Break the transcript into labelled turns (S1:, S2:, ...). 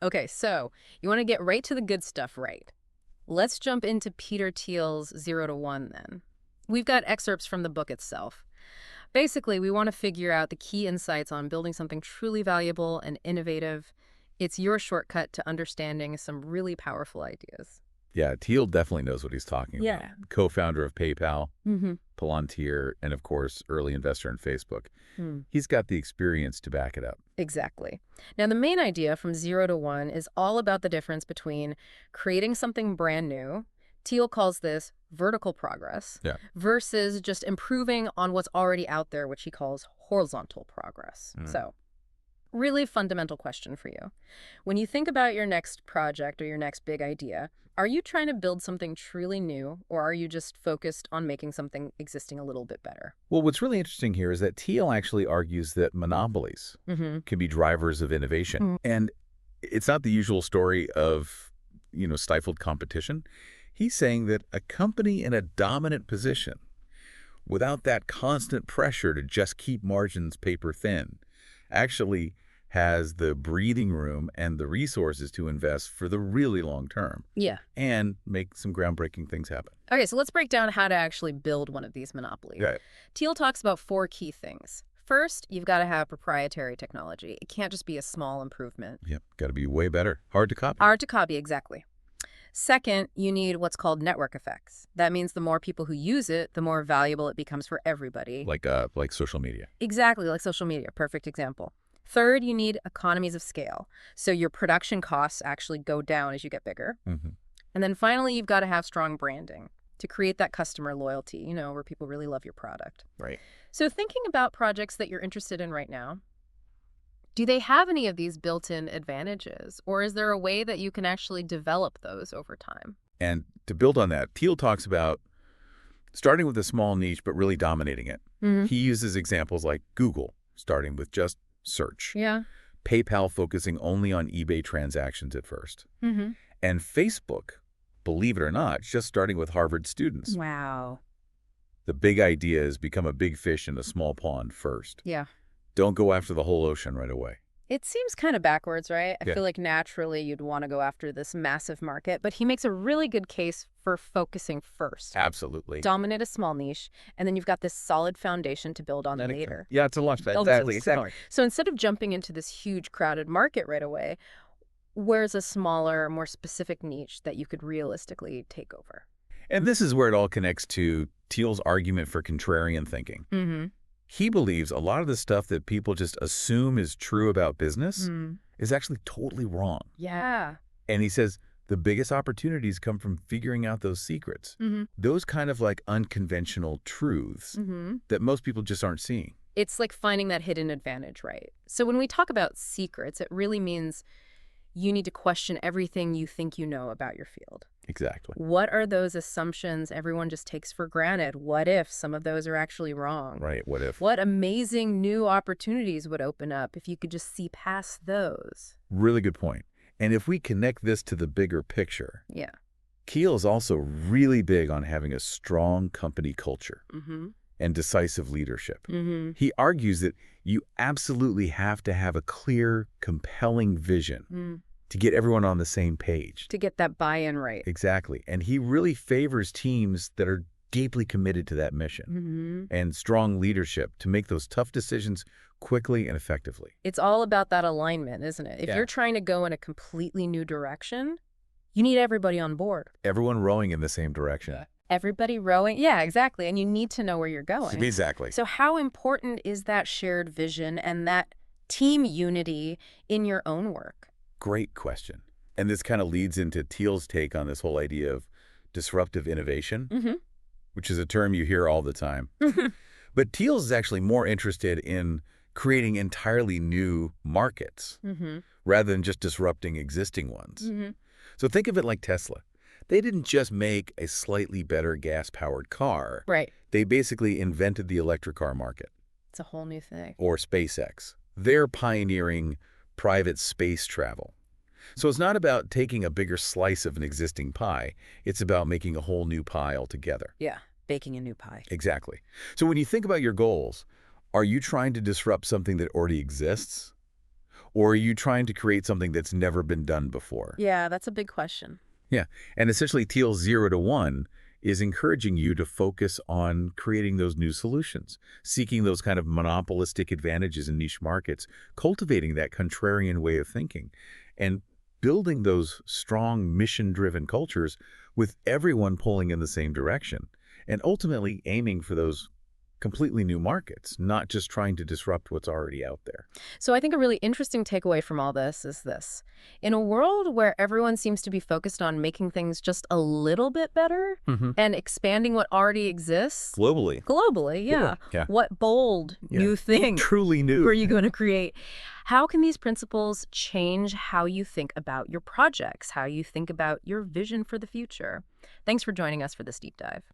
S1: Okay, so you want to get right to the good stuff, right? Let's jump into Peter Thiel's 0 to 1 then. We've got excerpts from the book itself. Basically, we want to figure out the key insights on building something truly valuable and innovative. It's your shortcut to understanding some really powerful ideas.
S2: Yeah, Thiel definitely knows what he's talking about.
S1: Yeah.
S2: Co-founder of PayPal,
S1: Mm-hmm.
S2: Palantir, and of course, early investor in Facebook.
S1: Hmm.
S2: He's got the experience to back it up.
S1: Exactly. Now, the main idea from 0 to 1 is all about the difference between creating something brand new, Thiel calls this vertical progress,
S2: Yeah.
S1: versus just improving on what's already out there, which he calls horizontal progress. So, really fundamental question for you. When you think about your next project or your next big idea, are you trying to build something truly new, or are you just focused on making something existing a little bit better?
S2: Well, what's really interesting here is that Thiel actually argues that monopolies
S1: Mm-hmm.
S2: can be drivers of innovation. And it's not the usual story of, stifled competition. He's saying that a company in a dominant position, without that constant pressure to just keep margins paper thin, actually has the breathing room and the resources to invest for the really long term
S1: Yeah.
S2: and make some groundbreaking things happen.
S1: Okay, so let's break down how to actually build one of these monopolies.
S2: Right.
S1: Thiel talks about 4 key things. First, you've got to have proprietary technology. It can't just be a small improvement.
S2: Yep, got to be way better. Hard to copy.
S1: Hard to copy, exactly. Second, you need what's called network effects. That means the more people who use it, the more valuable it becomes for everybody.
S2: Like social media.
S1: Exactly, like social media. Perfect example. Third, you need economies of scale. So your production costs actually go down as you get bigger.
S2: Mm-hmm.
S1: And then finally, you've got to have strong branding to create that customer loyalty, where people really love your product.
S2: Right.
S1: So thinking about projects that you're interested in right now, do they have any of these built-in advantages? Or is there a way that you can actually develop those over time?
S2: And to build on that, Thiel talks about starting with a small niche but really dominating it.
S1: Mm-hmm.
S2: He uses examples like Google, starting with just search.
S1: Yeah.
S2: PayPal focusing only on eBay transactions at first.
S1: Mm-hmm.
S2: And Facebook, believe it or not, just starting with Harvard students.
S1: Wow.
S2: The big idea is become a big fish in a small pond first.
S1: Yeah.
S2: Don't go after the whole ocean right away.
S1: It seems kind of backwards, right? I
S2: Yeah.
S1: feel like naturally you'd want to go after this massive market, but he makes a really good case for focusing first.
S2: Absolutely.
S1: Dominate a small niche, and then you've got this solid foundation to build on later.
S2: Yeah, it's a launch pad.
S1: Exactly. So instead of jumping into this huge crowded market right away, where's a smaller, more specific niche that you could realistically take over?
S2: And this is where it all connects to Thiel's argument for contrarian thinking.
S1: Mm-hmm.
S2: He believes a lot of the stuff that people just assume is true about business is actually totally wrong.
S1: Yeah.
S2: And he says the biggest opportunities come from figuring out those secrets, those kind of like unconventional truths that most people just aren't seeing.
S1: It's like finding that hidden advantage, right? So when we talk about secrets, it really means you need to question everything you think you know about your field.
S2: Exactly.
S1: What are those assumptions everyone just takes for granted? What if some of those are actually wrong?
S2: Right. What if?
S1: What amazing new opportunities would open up if you could just see past those?
S2: Really good point. And if we connect this to the bigger picture,
S1: Yeah.
S2: Thiel is also really big on having a strong company culture and decisive leadership. He argues that you absolutely have to have a clear, compelling vision to get everyone on the same page.
S1: To get that buy-in right.
S2: Exactly. And he really favors teams that are deeply committed to that mission and strong leadership to make those tough decisions quickly and effectively.
S1: It's all about that alignment, isn't it? If
S2: Yeah.
S1: you're trying to go in a completely new direction, you need everybody on board.
S2: Everyone rowing in the same direction.
S1: Everybody rowing. Yeah, exactly. And you need to know where you're going.
S2: Exactly.
S1: So how important is that shared vision and that team unity in your own work?
S2: Great question. And this kind of leads into Thiel's take on this whole idea of disruptive innovation, which is a term you hear all the time. But Thiel's is actually more interested in creating entirely new markets rather than just disrupting existing ones. So think of it like Tesla. They didn't just make a slightly better gas-powered car.
S1: Right.
S2: They basically invented the electric car market.
S1: It's a whole new thing.
S2: Or SpaceX. They're pioneering private space travel. So it's not about taking a bigger slice of an existing pie. It's about making a whole new pie altogether.
S1: Yeah, baking a new pie.
S2: Exactly. So when you think about your goals, are you trying to disrupt something that already exists? Or are you trying to create something that's never been done before?
S1: Yeah, that's a big question.
S2: Yeah. And essentially, Thiel's 0 to 1 is encouraging you to focus on creating those new solutions, seeking those kind of monopolistic advantages in niche markets, cultivating that contrarian way of thinking, and building those strong mission-driven cultures with everyone pulling in the same direction, and ultimately aiming for those completely new markets, not just trying to disrupt what's already out there.
S1: So I think a really interesting takeaway from all this is this. In a world where everyone seems to be focused on making things just a little bit better and expanding what already exists,
S2: Globally.
S1: globally, yeah.
S2: Yeah.
S1: What bold new thing
S2: Truly new.
S1: were you going to create? How can these principles change how you think about your projects, how you think about your vision for the future? Thanks for joining us for this deep dive.